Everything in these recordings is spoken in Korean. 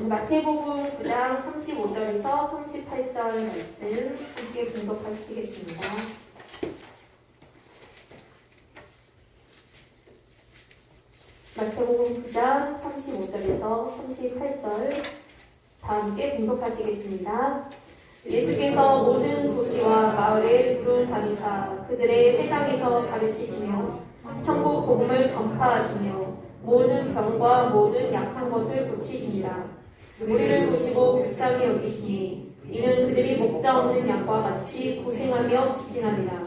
마태복음 9장 35절에서 38절 말씀 함께 분석하시겠습니다. 마태복음 9장 35절에서 38절 다 함께 분석하시겠습니다. 예수께서 모든 도시와 마을에 두루 다니사 그들의 회당에서 가르치시며 천국 복음을 전파하시며 모든 병과 모든 약한 것을 고치시니라. 우리를 보시고 불쌍히 여기시니 이는 그들이 목자 없는 양과 같이 고생하며 기진함이라.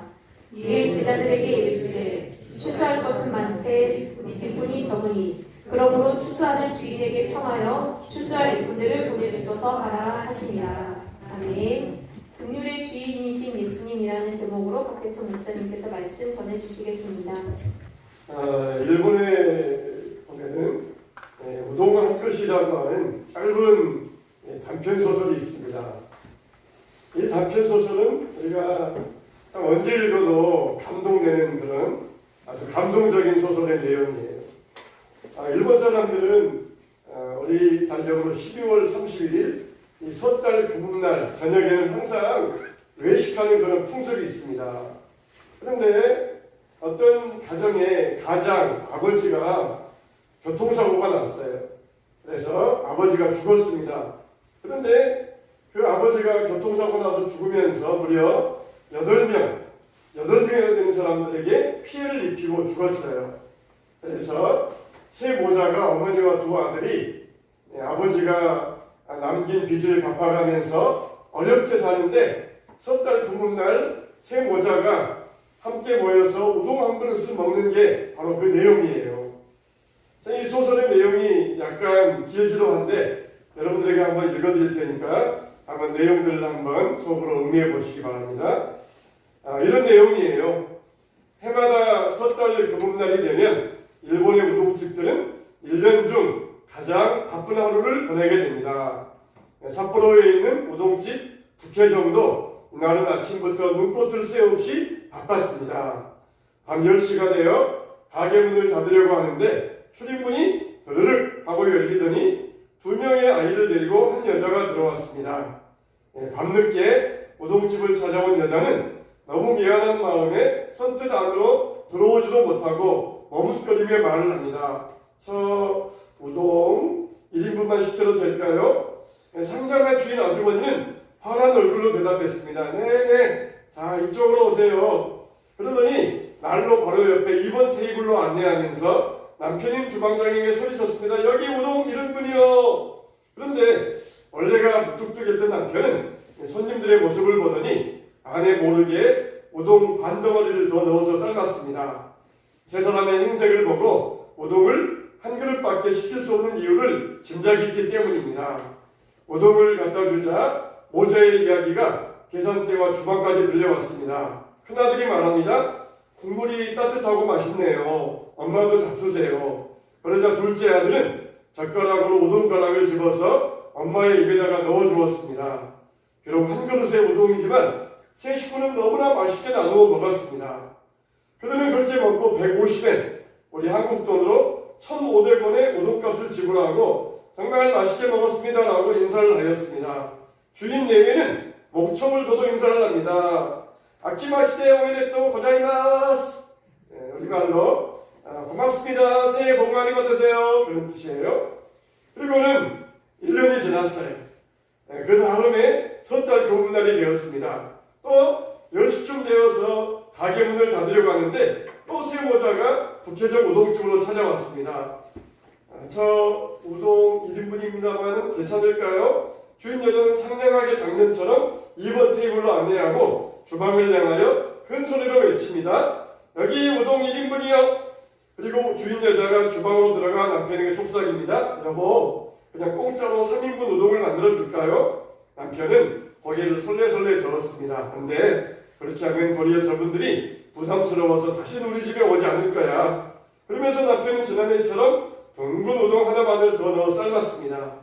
이에 제자들에게 이르시되 추수할 것은 많되 일꾼이 적으니 그러므로 추수하는 주인에게 청하여 추수할 일꾼들을 보내주소서 하라 하시니라. 아멘. 긍휼의 주인이신 예수님이라는 제목으로 박대천 목사님께서 말씀 전해주시겠습니다. 일본에 보면은 우동 한 끗이라고 하는 짧은 단편 소설이 있습니다. 이 단편 소설은 우리가 참 언제 읽어도 감동되는 그런 아주 감동적인 소설의 내용이에요. 일본 사람들은 우리 달력으로 12월 31일 이 섣달 금음날 저녁에는 항상 외식하는 그런 풍습이 있습니다. 그런데 어떤 가정의 가장 아버지가 교통사고가 났어요. 그래서 아버지가 죽었습니다. 그런데 그 아버지가 교통사고 나서 죽으면서 무려 8명이나 되는 사람들에게 피해를 입히고 죽었어요. 그래서 세 모자가 어머니와 두 아들이 아버지가 남긴 빚을 갚아가면서 어렵게 사는데 섣달 금음날 세 모자가 함께 모여서 우동 한 그릇을 먹는 게 바로 그 내용이에요. 이 소설의 내용이 약간 길기도 한데 여러분들에게 한번 읽어드릴 테니까 한번 내용들을 한번 속으로 음미해 보시기 바랍니다. 이런 내용이에요. 해마다 섣달 금음날이 되면 일본의 우동집들은 1년 중 가장 바쁜 하루를 보내게 됩니다. 삿포로에 있는 우동집 2개 정도 이날은 아침부터 눈꽃을 새 없이 바빴습니다. 밤 10시가 되어 가게 문을 닫으려고 하는데 출입문이 드르륵 하고 열리더니 2명의 아이를 데리고 한 여자가 들어왔습니다. 밤늦게 우동집을 찾아온 여자는 너무 미안한 마음에 선뜻 안으로 들어오지도 못하고 머뭇거리며 말을 합니다. 저 우동 1인분만 시켜도 될까요? 상점의 주인 아주머니는 환한 얼굴로 대답했습니다. 네네, 자 이쪽으로 오세요. 그러더니 난로 바로 옆에 2번 테이블로 안내하면서 남편인 주방장에게 소리쳤습니다. 여기 우동 1인분이요. 그런데 원래가 무뚝뚝했던 남편은 손님들의 모습을 보더니 아내 모르게 우동 반 덩어리를 더 넣어서 삶았습니다. 세 사람의 행색을 보고 우동을 한 그릇밖에 시킬 수 없는 이유를 짐작했기 때문입니다. 우동을 갖다 주자 모자의 이야기가 계산대와 주방까지 들려왔습니다. 큰아들이 말합니다. 국물이 따뜻하고 맛있네요. 엄마도 잡수세요. 그러자 둘째 아들은 젓가락으로 우동가락을 집어서 엄마의 입에다가 넣어주었습니다. 비록 한 그릇의 우동이지만 세 식구는 너무나 맛있게 나누어 먹었습니다. 그들은 그렇게 먹고 150엔, 우리 한국 돈으로 1,500원의 우동값을 지불하고 정말 맛있게 먹었습니다라고 인사를 하였습니다. 주인 내외는 목청을 둬도 인사를 합니다. 아키마시테 오메데토 고자이마스. 우리말로 고맙습니다. 새해 복 많이 받으세요. 그런 뜻이에요. 그리고는 1년이 지났어요. 그 다음에 섣달 금음날이 되었습니다. 또 10시쯤 되어서 가게 문을 닫으려고 하는데 또 세 모자가 북해적 우동집으로 찾아왔습니다. 저 우동 1인분입니다만 괜찮을까요? 주인 여자는 상냥하게 작년처럼 2번 테이블로 안내하고 주방을 향하여 큰 소리로 외칩니다. 여기 우동 1인분이요. 그리고 주인 여자가 주방으로 들어가 남편에게 속삭입니다. 여보, 그냥 공짜로 3인분 우동을 만들어 줄까요? 남편은 고개를 설레설레 저었습니다. 근데 그렇게 하면 도리어 저분들이 부담스러워서 다시 우리 집에 오지 않을 거야. 그러면서 남편은 지난해처럼 둥근 우동 하나만을 더 넣어 삶았습니다.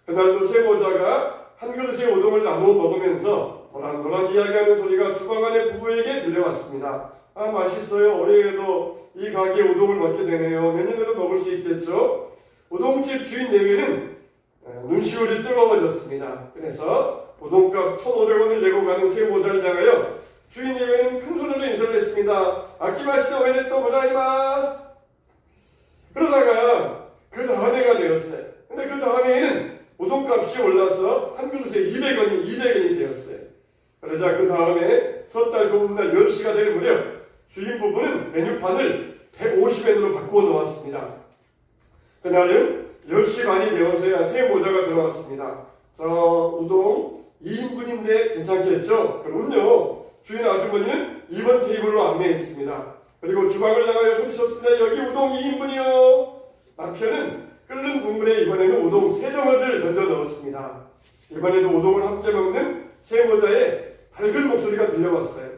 그날도 세 모자가 한 그릇의 우동을 나누어 먹으면서 노란노란 이야기하는 소리가 주방 안의 부부에게 들려왔습니다. 아, 맛있어요. 올해에도 이 가게에 우동을 먹게 되네요. 내년에도 먹을 수 있겠죠. 우동집 주인 내외는 눈시울이 뜨거워졌습니다. 그래서 우동값 1,500원을 내고 가는 세 모자를 향하여 주인님은 큰 소리로 인사를 했습니다. 아키마시도 오메데또 고자이마스. 그러다가 그 다음해가 되었어요. 근데 그 다음해에는 우동값이 올라서 한 그릇에 200원이 되었어요. 그러자 그 다음에 섣달 금음날 10시가 될 무렵 주인 부부는 메뉴판을 150엔으로 바꾸어 놓았습니다. 그날은 10시 반이 되어서야 세 모자가 들어왔습니다. 저 우동 2인분인데 괜찮겠죠? 그럼요. 주인 아주머니는 2번 테이블로 안내했습니다. 그리고 주방을 나가여 소리쳤습니다. 여기 우동 2인분이요. 남편은 끓는 국물에 이번에는 우동 3덩어리를 던져 넣었습니다. 이번에도 우동을 함께 먹는 세 모자의 밝은 목소리가 들려왔어요.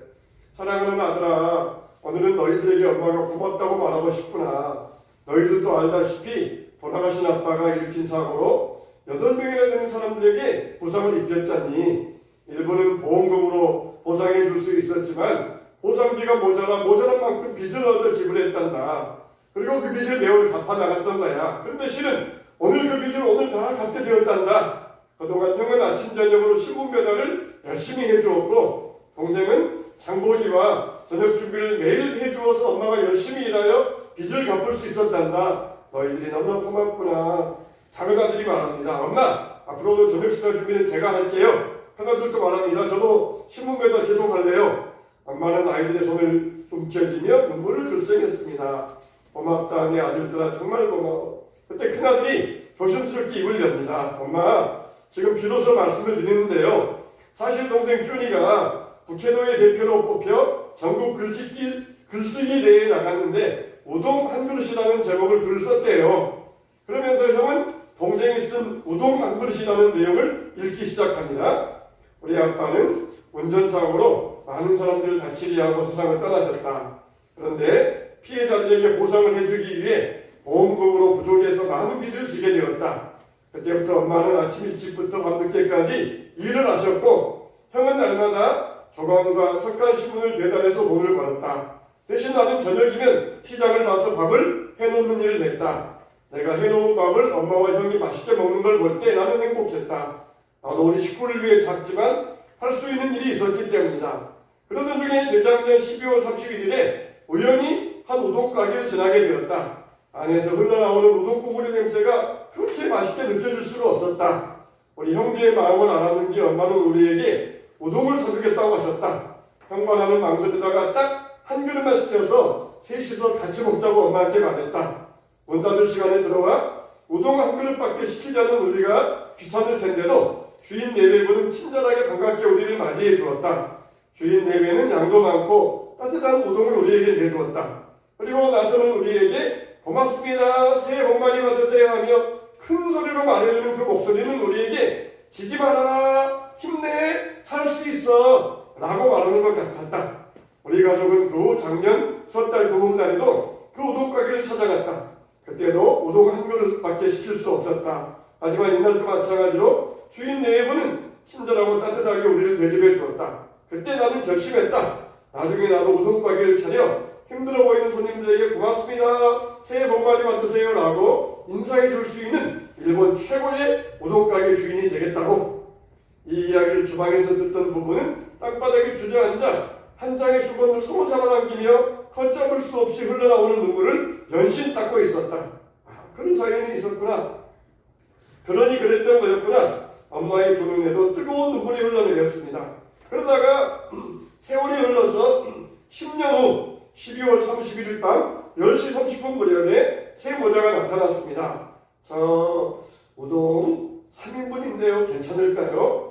사랑하는 아들아, 오늘은 너희들에게 엄마가 고맙다고 말하고 싶구나. 너희들도 알다시피 돌아가신 아빠가 일으킨 사고로 8명이나 되는 사람들에게 부상을 입혔잖니. 일부는 보험금으로 보상해 줄 수 있었지만 보상비가 모자란 만큼 빚을 얻어 지불했단다. 그리고 그 빚을 매월 갚아 나갔던 거야. 그런데 실은 오늘 그 빚을 오늘 다 갚게 되었단다. 그동안 형은 아침 저녁으로 신문 배달을 열심히 해주었고 동생은 장보기와 저녁 준비를 매일 해주어서 엄마가 열심히 일하여 빚을 갚을 수 있었단다. 너희들이 너무 고맙구나. 작은 아들이 말합니다. 엄마, 앞으로도 저녁 식사 준비는 제가 할게요. 큰 아들도 말합니다. 저도 신문 배달 계속 할래요. 엄마는 아이들의 손을 움켜쥐며 눈물을 글썽였습니다. 고맙다 내 아들들아, 정말 고마워. 그때 큰아들이 조심스럽게 입을 엽니다. 엄마, 지금 비로소 말씀을 드리는데요. 사실 동생 준이가 북해도의 대표로 뽑혀 전국 글쓰기 대회에 나갔는데 우동 한 그릇이라는 제목을 글을 썼대요. 그러면서 형은 동생이 쓴 우동 한 그릇이라는 내용을 읽기 시작합니다. 우리 아빠는 운전사고로 많은 사람들을 다치게 하고 세상을 떠나셨다. 그런데 피해자들에게 보상을 해주기 위해 보험금으로 부족해서 많은 빚을 지게 되었다. 그때부터 엄마는 아침 일찍부터 밤늦게까지 일을 하셨고 형은 날마다 조각과 석간신문을 배달해서 돈을 벌었다. 대신 나는 저녁이면 시장을 가서 밥을 해놓는 일을 했다. 내가 해놓은 밥을 엄마와 형이 맛있게 먹는 걸 볼 때 나는 행복했다. 나도 우리 식구를 위해 작지만 할 수 있는 일이 있었기 때문이다. 그러던 중에 재작년 12월 31일에 우연히 한 우동 가게를 지나게 되었다. 안에서 흘러나오는 우동 국물의 냄새가 그렇게 맛있게 느껴질 수가 없었다. 우리 형제의 마음을 알았는지 엄마는 우리에게 우동을 사주겠다고 하셨다. 형과 나는 망설이다가 딱 한 그릇만 시켜서 셋이서 같이 먹자고 엄마한테 말했다. 문 닫을 시간에 들어와 우동 한 그릇밖에 시키자는 우리가 귀찮을 텐데도 주인 내외부는 친절하게 반갑게 우리를 맞이해 주었다. 주인 내외는 양도 많고 따뜻한 우동을 우리에게 내주었다. 그리고 나서는 우리에게 고맙습니다. 새해 복 많이 받으세요 하며 큰 소리로 말해주는 그 목소리는 우리에게 지지 말아라, 힘내, 살 수 있어 라고 말하는 것 같았다. 우리 가족은 그 후 작년 섣달 금음날에도 그 우동 가게를 찾아갔다. 그때도 우동 한 그릇밖에 시킬 수 없었다. 하지만 이날도 마찬가지로 주인 내외부는 친절하고 따뜻하게 우리를 대접해 주었다. 그때 나는 결심했다. 나중에 나도 우동 가게를 차려 힘들어 보이는 손님들에게 고맙습니다. 새해 복 많이 받으세요 라고 인사해 줄 수 있는 일본 최고의 우동 가게 주인이 되겠다고. 이 이야기를 주방에서 듣던 부부는 땅바닥에 주저앉아 한 장의 수건을 서로 잡아당기며 걷잡을 수 없이 흘러나오는 눈물을 연신 닦고 있었다. 그런 사연이 있었구나. 그러니 그랬던 거였구나. 엄마의 두 눈에도 뜨거운 눈물이 흘러내렸습니다. 그러다가 세월이 흘러서 10년 후 12월 31일 밤 10시 30분 무렵에 새 모자가 나타났습니다. 저 우동 3인분인데요. 괜찮을까요?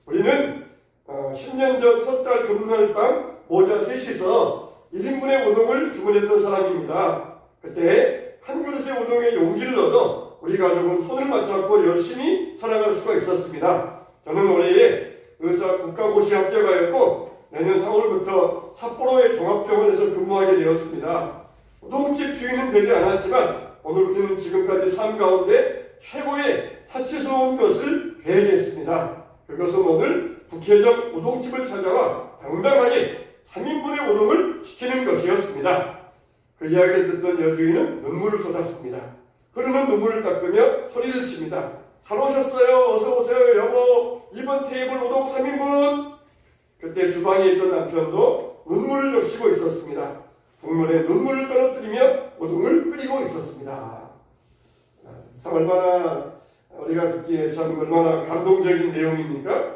우리는 10년 전 섣달 금날 밤 모자 셋이서 1인분의 우동을 주문했던 사람입니다. 그때 한 그릇의 우동에 용기를 얻어 우리 가족은 손을 맞잡고 열심히 살아갈 수가 있었습니다. 저는 올해에 의사 국가고시 합격하였고 내년 4월부터 삿포로의 종합병원에서 근무하게 되었습니다. 우동집 주인은 되지 않았지만 오늘 우리는 지금까지 삶 가운데 최고의 사치스러운 것을 계획했습니다. 그것은 오늘 북해점 우동집을 찾아와 당당하게 3인분의 우동을 시키는 것이었습니다. 그 이야기를 듣던 여주인은 눈물을 쏟았습니다. 흐르는 눈물을 닦으며 소리를 칩니다. 잘 오셨어요. 어서 오세요. 여보, 이번 테이블 우동 3인분. 그때 주방에 있던 남편도 눈물을 적시고 있었습니다. 국물에 눈물을 떨어뜨리며 우동을 끓이고 있었습니다. 참 얼마나 우리가 듣기에 참 얼마나 감동적인 내용입니까?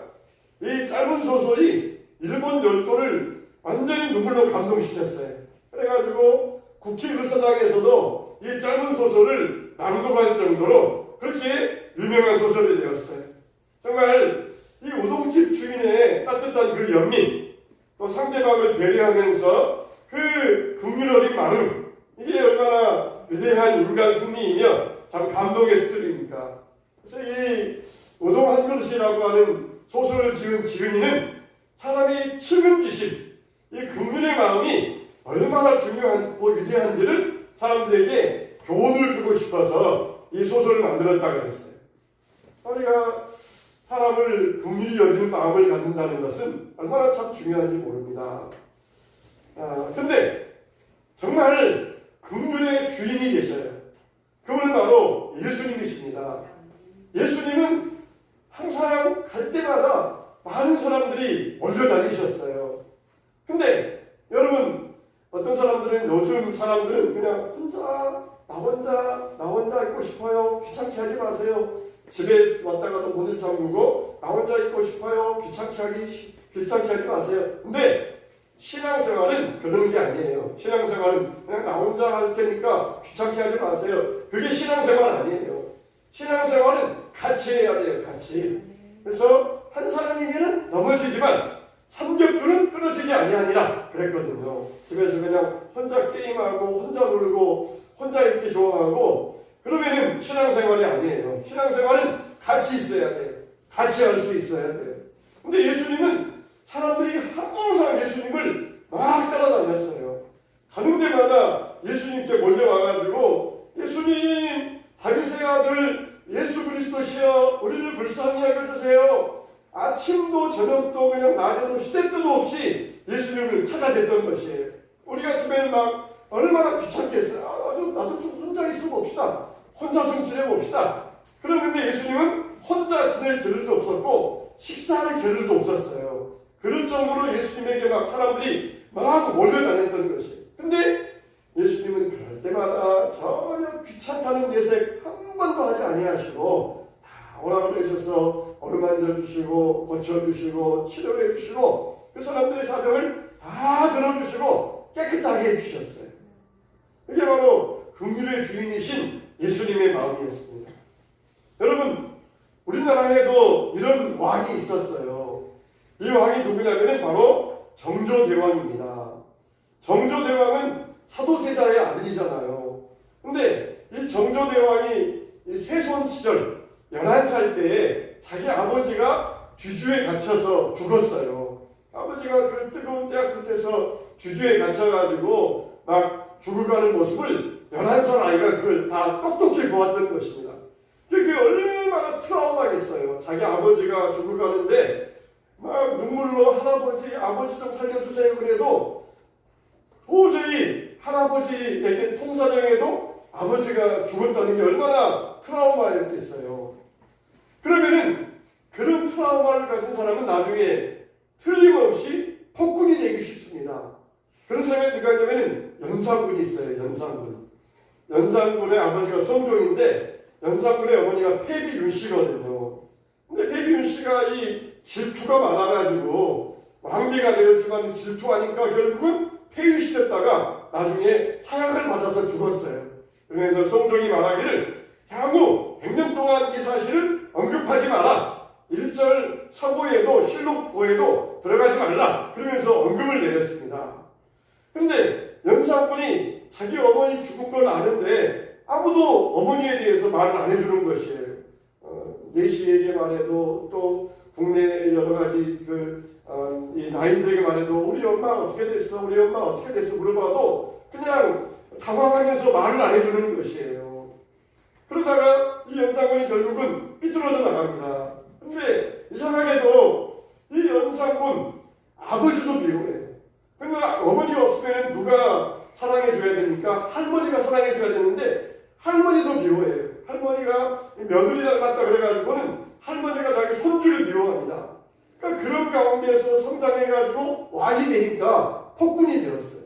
이 짧은 소설이 일본 열도를 완전히 눈물로 감동시켰어요. 그래가지고 국회의사당에서도 이 짧은 소설을 낭독할 정도로 그렇게 유명한 소설이 되었어요. 정말 이 우동집 주인의 따뜻한 그 연민, 또 상대방을 배려하면서 그 국민 어린 마음, 이게 얼마나 위대한 인간 승리이며 참 감동의 스토리입니까? 그래서 이 우동 한 그릇이라고 하는 소설을 지은 지은이는 사람이 측은지심, 이 국민의 마음이 얼마나 중요하고 위대한지를 사람들에게 교훈을 주고 싶어서 이 소설을 만들었다 그랬어요. 우리가 사람을 긍휼히 여기는 마음을 갖는다는 것은 얼마나 참 중요한지 모릅니다. 근데 정말 긍휼의 주인이 계셔요. 그분은 바로 예수님이십니다. 예수님은 항상 갈 때마다 많은 사람들이 몰려다니셨어요. 근데 여러분, 어떤 사람들은, 요즘 사람들은 그냥 나 혼자 있고 싶어요. 귀찮게 하지 마세요. 집에 왔다가도 문을 잠그고 나 혼자 있고 싶어요. 귀찮게 하지 마세요. 근데 신앙생활은 그런 게 아니에요. 신앙생활은 그냥 나 혼자 할 테니까 귀찮게 하지 마세요. 그게 신앙생활 아니에요. 신앙생활은 같이 해야 돼요. 같이. 그래서 한 사람이면 넘어지지만 삼겹줄은 끊어지지 아니하니라 그랬거든요. 집에서 그냥 혼자 게임하고 혼자 놀고 혼자 있기 좋아하고 그러면은 신앙생활이 아니에요. 신앙생활은 같이 있어야 돼요. 같이 할 수 있어야 돼요. 근데 예수님은 사람들이 항상 예수님을 막 따라다녔어요. 가는 데마다 예수님께 몰려와가지고 예수님, 다윗의 아들 예수 그리스도시여 우리를 불쌍히 여겨주세요. 아침도 저녁도 그냥 낮에도 시대때도 없이 예수님을 찾아댔던 것이에요. 우리 같으면 막 얼마나 귀찮겠어요. 나도 좀 혼자 있어 봅시다. 혼자 좀 지내봅시다. 그런데 예수님은 혼자 지낼 겨를도 없었고 식사할 겨를도 없었어요. 그럴 정도로 예수님에게 막 사람들이 막 몰려다녔던 것이에요. 근데 예수님은 그럴 때마다 전혀 귀찮다는 내색 한 번도 하지 아니하시고 다 오라 그러셔서 어루만져 주시고 고쳐주시고 치료해 주시고 그 사람들의 사정을 다 들어주시고 깨끗하게 해주셨어요. 이게 바로 긍휼의 주인이신 예수님의 마음이었습니다. 여러분, 우리나라에도 이런 왕이 있었어요. 이 왕이 누구냐면 바로 정조대왕입니다. 정조대왕은 사도세자의 아들이잖아요. 근데 이 정조대왕이 세손 시절 11살 때에 자기 아버지가 뒤주에 갇혀서 죽었어요. 아버지가 그 뜨거운 대학 끝에서 뒤주에 갇혀가지고 막 죽어가는 모습을 11살 아이가 그걸 다 똑똑히 보았던 것입니다. 그게 얼마나 트라우마겠어요. 자기 아버지가 죽어가는데 막 눈물로 할아버지, 아버지 좀 살려주세요 그래도 도저히 할아버지에게 통사정해도 아버지가 죽었다는 게 얼마나 트라우마였겠어요. 그러면은 그런 트라우마를 가진 사람은 나중에 틀림없이 폭군이 되기 쉽습니다. 그런 사람이 누가 있냐면 연산군이 있어요. 연산군의 아버지가 성종인데 연산군의 어머니가 패비윤 씨거든요. 근데 패비윤 씨가 이 질투가 많아가지고 왕비가 되었지만 질투하니까 결국은 폐위시켰다가 나중에 사약을 받아서 죽었어요. 그러면서 성종이 말하기를 향후 100년 동안 이 사실을 언급하지 마라. 1절 서고에도 실록고에도 들어가지 말라. 그러면서 언급을 내렸습니다. 그런데 연산군이 자기 어머니 죽은 걸 아는데 아무도 어머니에 대해서 말을 안 해주는 것이에요. 내시에게 말해도 또 국내 여러 가지 이 나인들에게 말해도 우리 엄마 어떻게 됐어? 우리 엄마 어떻게 됐어? 물어봐도 그냥 당황하면서 말을 안 해주는 것이에요. 그러다가 이 연산군이 결국은 삐뚤어져 나갑니다. 근데 이상하게도 이 연산군 아버지도 미워해요. 그러니까 어머니가 없으면 누가 사랑해줘야 됩니까? 할머니가 사랑해줘야 되는데 할머니도 미워해요. 할머니가 며느리 닮았다 그래가지고는 할머니가 자기 손주를 미워합니다. 그러니까 그런 가운데서 성장해가지고 왕이 되니까 폭군이 되었어요.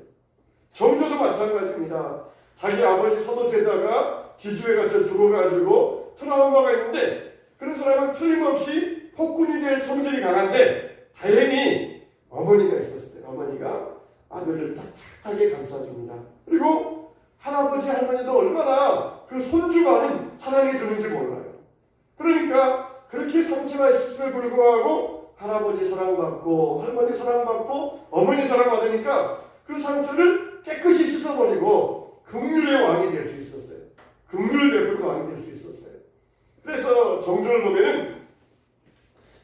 정조도 마찬가지입니다. 자기 아버지 사도세자가 기주에 갇혀 죽어가지고 트라우마가 있는데 그런 사람은 틀림없이 폭군이 될 성질이 강한데 다행히 어머니가 있었어요. 어머니가 아들을 따뜻하게 감싸줍니다. 그리고 할아버지 할머니도 얼마나 그 손주만은 사랑해 주는지 몰라요. 그러니까 그렇게 상처가 있었음에 불구하고 할아버지 사랑받고 할머니 사랑받고 어머니 사랑받으니까 그 상처를 깨끗이 씻어버리고 긍휼의 왕이 될 수 있었어요. 긍휼을 베푸는 왕이 될 수 있었어요. 그래서 정조를 보면은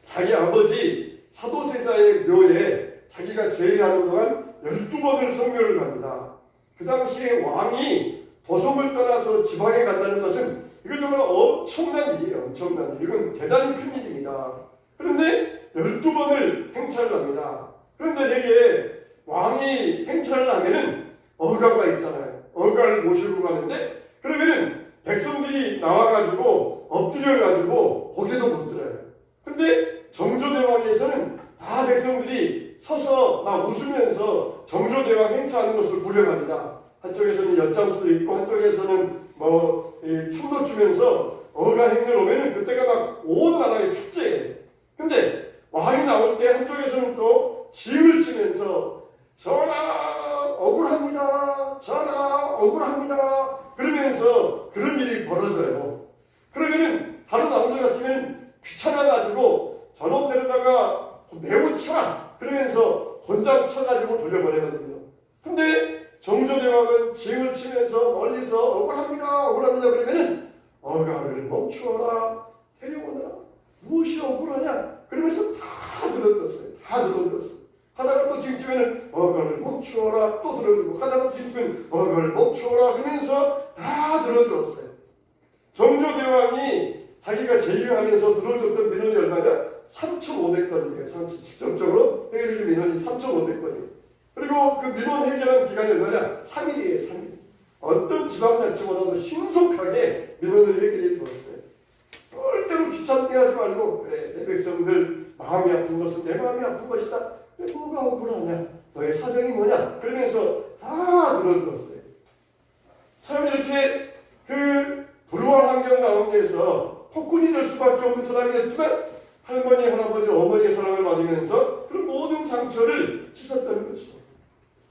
자기 아버지 사도세자의 묘에 자기가 제의하는 동안 12번을 성묘를 갑니다. 그 당시에 왕이 도성을 떠나서 지방에 간다는 것은 이거 정말 엄청난 일이에요. 엄청난 일. 이건 대단히 큰 일입니다. 그런데 12번을 행차를 합니다. 그런데 되게 왕이 행차를 하면은 어가가 있잖아요. 어가를 모시고 가는데 그러면은 백성들이 나와가지고 엎드려가지고 고개도 못 들어요. 근데 정조대왕에서는 다 백성들이 서서 막 웃으면서 정조대왕 행차하는 것을 구경합니다. 한쪽에서는 엿장수도 있고 한쪽에서는 춤도 추면서 어가 행렬 오면은 그때가 막 온 나라의 축제예요. 근데 왕이 나올 때 한쪽에서는 또 징을 치면서 전하 억울합니다. 전하 억울합니다. 그러면서 그런 일이 벌어져요. 그러면은 다른 왕들 같으면 귀찮아가지고 저놈 데려다가 매우 쳐라. 그러면서 곤장 쳐가지고 돌려보내거든요. 근데 정조대왕은 징을 치면서 멀리서 억울합니다. 억울합니다. 그러면은 어가를 멈추어라. 데려오너라. 무엇이 억울하냐? 그러면서 다 들어들었어요. 다 들어들었어요. 하다가 또 징 치면은 어가를 멈추어라. 또 들어주고 하다가 징 치면 어가를 멈추어라. 그러면서 다 들어주었어요. 정조대왕이 자기가 제위하면서 들어줬던 민원이 얼마냐? 3,500건이에요. 직접적으로 해결해준 민원이 3,500건이에요. 그리고 그 민원 해결하는 기간이 얼마냐? 3일이에요. 3일. 어떤 지방자치보다도 신속하게 민원을 해결해 주었어요. 절대로 귀찮게 하지 말고 그래 내 백성들 마음이 아픈 것은 내 마음이 아픈 것이다. 왜 뭐가 억울하냐? 너의 사정이 뭐냐? 그러면서 다 들어주었어요. 참 이렇게 그 불우한 환경 가운데서 폭군이 될 수밖에 없는 사람이었지만 할머니, 할아버지, 어머니의 사랑을 받으면서 그런 모든 상처를 씻었다는 것이죠.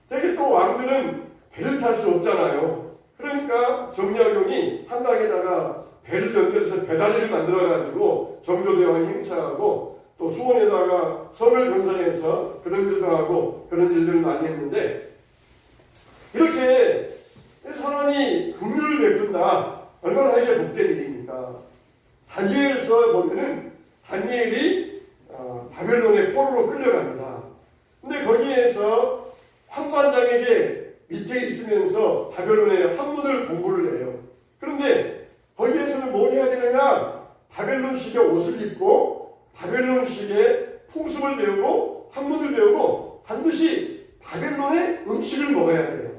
되게 또 왕들은 배를 탈 수 없잖아요. 그러니까 정약용이 한강에다가 배를 연결해서 배다리를 만들어가지고 정조대왕이 행차하고 또 수원에다가 섬을 건설해서 그런 일도 하고 그런 일들을 많이 했는데 이렇게 사람이 긍휼을 베푼다. 얼마나 이게 복된 일입니까? 다니엘서 보면은 다니엘이 바벨론의 포로로 끌려갑니다. 근데 거기에서 황관장에게 밑에 있으면서 바벨론의 한문을 공부를 해요. 그런데 거기에서는 뭘 해야 되느냐? 바벨론식의 옷을 입고 바벨론식의 풍습을 배우고 한문을 배우고 반드시 바벨론의 음식을 먹어야 돼요.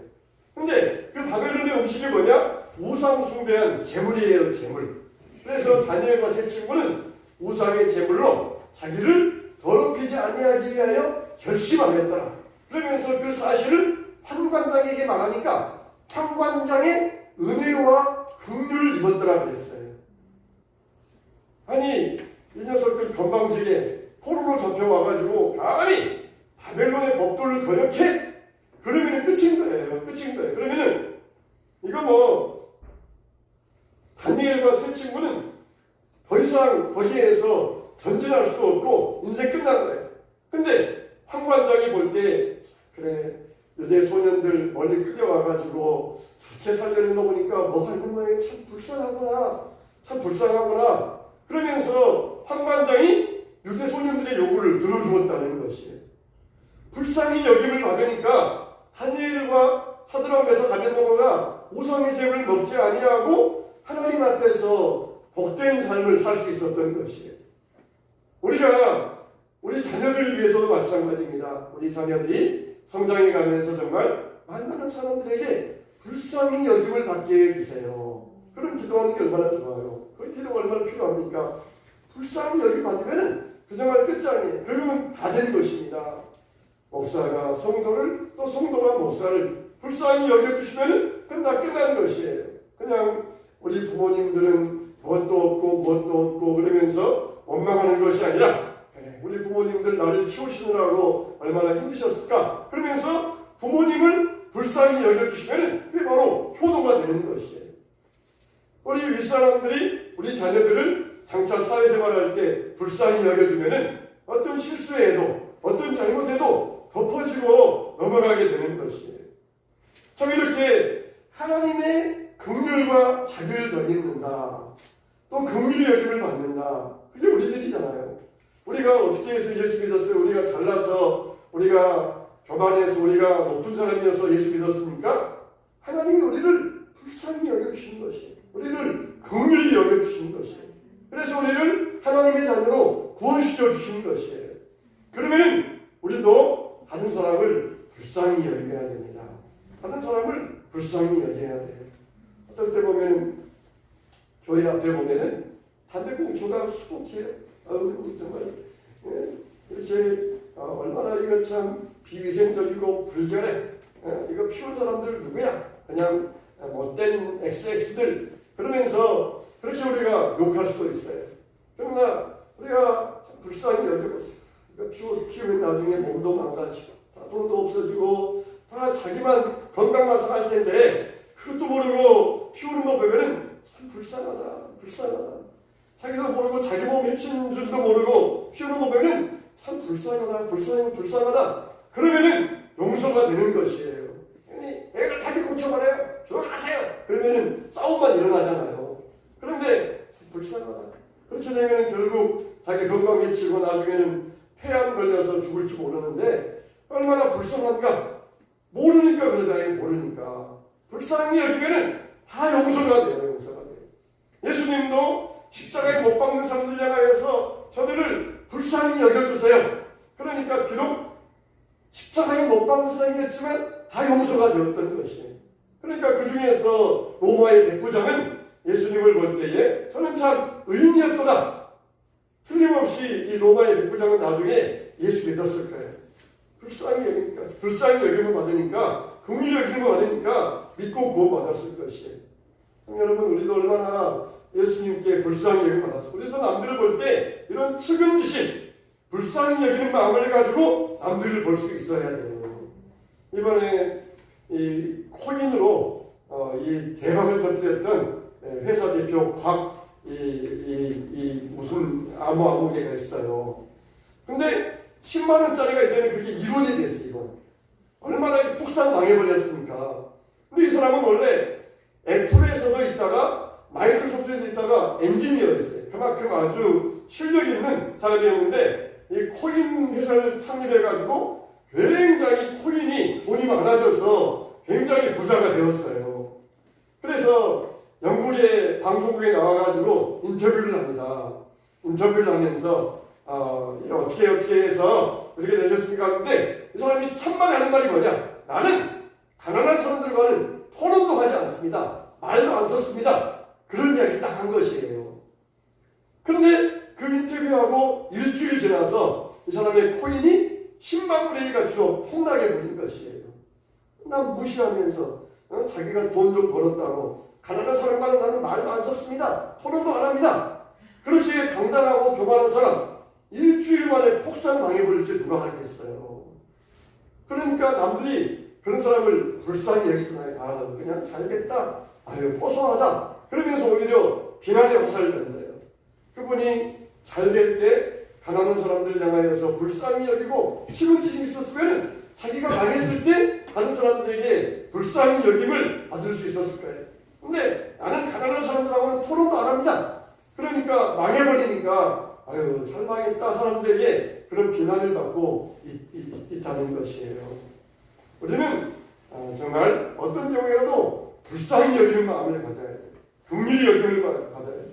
근데 그 바벨론의 음식이 뭐냐? 우상 숭배한 제물이에요. 제물. 그래서 다니엘과 세 친구는 우상의 제물로 자기를 더럽히지 아니하기 위하여 결심하였더라. 그러면서 그 사실을 환관장에게 말하니까 환관장의 은혜와 긍휼을 입었더라 그랬어요. 아니 이 녀석들 건방지게 포로로 잡혀와가지고 감히 바벨론의 법도를 거역해? 그러면 끝인 거예요. 끝인 거예요. 그러면은 이거 뭐 다니엘과 세 친구는 더 이상 거기에서 전진할 수도 없고 인생 끝난 거예요. 근데 황관장이 볼 때 그래 유대 소년들 멀리 끌려와가지고 저렇게 살려는 거 보니까 뭐가 있는 모양이 참 불쌍하구나. 참 불쌍하구나. 그러면서 황관장이 유대 소년들의 요구를 들어주었다는 것이에요. 불쌍히 여김을 받으니까 다니엘과 사드락 메삭 아벤노고가 우상의 제물을 먹지 아니하고 하나님 앞에서 복된 삶을 살 수 있었던 것이에요. 우리가 우리 자녀들을 위해서도 마찬가지입니다. 우리 자녀들이 성장해 가면서 정말 만나는 사람들에게 불쌍히 여김을 받게 해주세요. 그런 기도하는 게 얼마나 좋아요. 그 기도가 얼마나 필요합니까? 불쌍히 여김받으면 그 생활 끝이 아니에요. 그러면 다 된 것입니다. 목사가 성도를 또 성도가 목사를 불쌍히 여겨주시면 끝난 것이에요. 그냥 우리 부모님들은 무엇도 없고 그러면서 원망하는 것이 아니라 그래, 우리 부모님들 나를 키우시느라고 얼마나 힘드셨을까 그러면서 부모님을 불쌍히 여겨주시면 그게 바로 효도가 되는 것이에요. 우리 윗사람들이 우리 자녀들을 장차 사회생활할 때 불쌍히 여겨주면 어떤 실수에도 어떤 잘못에도 덮어지고 넘어가게 되는 것이에요. 참 이렇게 하나님의 긍휼과 자비를 더 믿는다. 또 긍휼히 여김을 받는다. 그게 우리들이잖아요. 우리가 어떻게 해서 예수 믿었어요? 우리가 잘나서 우리가 교만해서 우리가 높은 사람이어서 예수 믿었습니까? 하나님이 우리를 불쌍히 여겨주신 것이에요. 우리를 긍휼히 여겨주신 것이에요. 그래서 우리를 하나님의 자녀로 구원시켜 주신 것이에요. 그러면 우리도 다른 사람을 불쌍히 여겨야 됩니다. 다른 사람을 불쌍히 여겨야 돼요. 어떨 때 보면 교회 앞에 보면은 담배꽁초가 수북해요. 정말 이렇게 얼마나 이거 참 비위생적이고 불결해. 이거 피운 사람들 누구야? 그냥 못된 XX들 그러면서 그렇게 우리가 욕할 수도 있어요. 그러나 우리가 참 불쌍히 여겨보세요. 이거 피우면 나중에 몸도 망가지고 돈도 없어지고 다 자기만 건강만 상할 텐데 그것도 모르고 피우는 거 보면은 참 불쌍하다. 자기도 모르고 자기 몸 해치는 줄도 모르고 피우는 거 보면은 참 불쌍하다. 그러면은 용서가 되는 것이에요. 애가 답이 고쳐버려요. 조용하세요. 그러면은 싸움만 일어나잖아요. 그런데 참 불쌍하다. 그렇게 되면은 결국 자기 건강 해치고 나중에는 폐암 걸려서 죽을지 모르는데 얼마나 불쌍한가. 모르니까 그러잖아요. 모르니까. 불쌍히 여기면은 다 용서가 돼요. 예수님도 십자가에 못 박는 사람들 향하여서 저들을 불쌍히 여겨주세요. 그러니까 비록 십자가에 못 박는 사람이었지만 다 용서가 되었던 것이에요. 그러니까 그 중에서 로마의 백부장은 예수님을 볼 때에 저는 참 의인이었도다. 틀림없이 이 로마의 백부장은 나중에 예수 믿었을 거예요. 불쌍히 여김을 받으니까 긍휼히 여김을 받으니까 믿고 구원받았을 것이에요. 여러분 우리도 얼마나 예수님께 불쌍히 여김을 받았어요. 우리도 남들을 볼 때 이런 측은지심 불쌍히 여기는 마음을 가지고 남들을 볼 수 있어야 돼요. 이번에 이 코인으로 이 대박을 터뜨렸던 회사 대표 무슨 아무개가 있어요. 근데 10만 원짜리가 이제는 그게 1원이 됐어요. 1원. 얼마나 폭삭 망해버렸습니까? 근데 이 사람은 원래 애플에서도 있다가 마이크로소프트에도 있다가 엔지니어였어요. 그만큼 아주 실력 있는 사람이었는데 이 코인 회사를 창립해가지고 굉장히 코인이 돈이 많아져서 굉장히 부자가 되었어요. 그래서 영국의 방송국에 나와가지고 인터뷰를 합니다. 인터뷰를 하면서 어떻게 해서 이렇게 되셨습니까? 하는데 이 사람이 천만에 하는 말이 뭐냐? 나는 가난한 사람들과는 토론도 하지 않습니다. 말도 안 썼습니다. 그런 이야기 딱 한 것이에요. 그런데 그 인터뷰하고 일주일 지나서 이 사람의 코인이 10만 분의 1 가치로 폭락해 버린 것이에요. 난 무시하면서 자기가 돈 좀 벌었다고 가난한 사람과는 나는 말도 안 썼습니다. 토론도 안 합니다. 그렇게 당당하고 교만한 사람 일주일 만에 폭삭 망해버릴 줄 누가 하겠어요. 그러니까 남들이 그런 사람을 불쌍히 여기잖아요. 그냥 잘됐다. 아유 고소하다. 그러면서 오히려 비난의 화살을 던져요. 그분이 잘 될 때 가난한 사람들 향하여서 불쌍히 여기고 시금치심 있었으면 자기가 망했을 때 다른 사람들에게 불쌍히 여김을 받을 수 있었을 거예요. 근데 나는 가난한 사람들하고는 토론도 안 합니다. 그러니까 망해버리니까 아유 잘 망했다 사람들에게 그런 비난을 받고 있다는 것이에요. 우리는 정말 어떤 경우에라도 불쌍히 여기는 마음을 가져야 돼요. 긍휼히 여김을 받아야 돼요.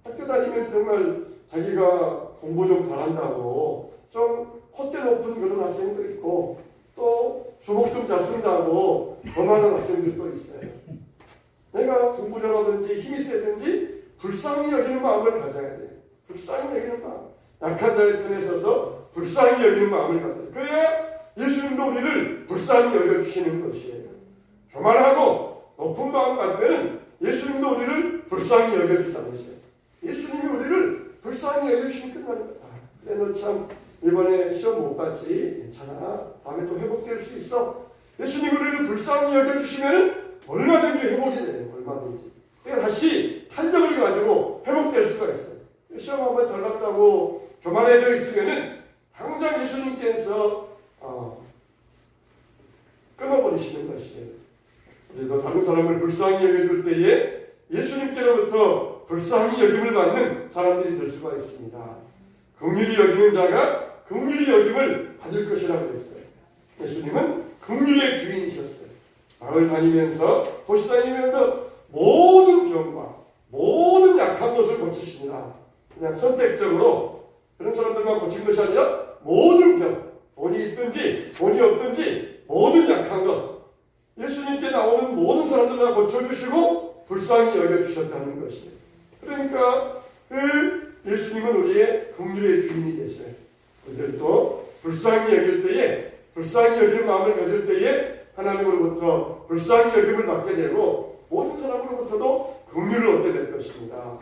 학교 다니면 정말 자기가 공부 좀 잘한다고 좀 콧대 높은 그런 학생도 있고 또 주먹 좀 잘 쓴다고 거만한 학생들도 있어요. 내가 공부자라든지 힘이 세든지 불쌍히 여기는 마음을 가져야 돼. 불쌍히 여기는 마음. 약한 자의 편에 서서 불쌍히 여기는 마음을 가져야 돼. 그래야 예수님도 우리를 불쌍히 여겨주시는 것이에요. 교만하고 높은 마음 가지면 예수님도 우리를 불쌍히 여겨주시는 것이에요. 예수님이 우리를 불쌍히 여겨주시면 끝나는 거다. 그래 너 참 이번에 시험 못 봤지? 괜찮아. 다음에 또 회복될 수 있어. 예수님이 우리를 불쌍히 여겨주시면 얼마든지 회복이 돼요. 얼마든지. 그러니까 다시 탄력을 가지고 회복될 수가 있어요. 시험 한번 잘 봤다고 교만해져 있으면은 당장 예수님께서 끊어버리시는 것이에요. 우리도 다른 사람을 불쌍히 여겨줄 때에 예수님께로부터 불쌍히 여김을 받는 사람들이 될 수가 있습니다. 긍휼히 여기는 자가 긍휼히 여김을 받을 것이라고 했어요. 예수님은 긍휼의 주인이셨어요. 마을 다니면서 도시 다니면서 모든 병과 모든 약한 것을 고치십니다. 그냥 선택적으로 그런 사람들만 고친 것이 아니라 모든 병, 돈이 있든지 돈이 없든지 모든 약한 것 예수님께 나오는 모든 사람들 다 고쳐주시고 불쌍히 여겨주셨다는 것이에요. 그러니까 예수님은 우리의 긍휼의 주인이 되셔요. 우리들도 불쌍히 여길 때에 불쌍히 여기는 마음을 가질 때에 하나님으로부터 불쌍히 여김을 받게 되고 모든 사람으로부터도 긍휼을 얻게 될 것입니다.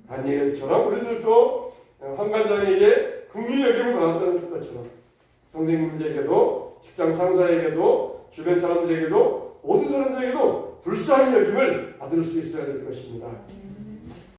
다니엘처럼 우리들도 환관장에게 긍휼히 여김을 받았던 것처럼 선생님들에게도 직장 상사에게도 주변 사람들에게도 모든 사람들에게도 불쌍히 여김을 받을 수 있어야 될 것입니다.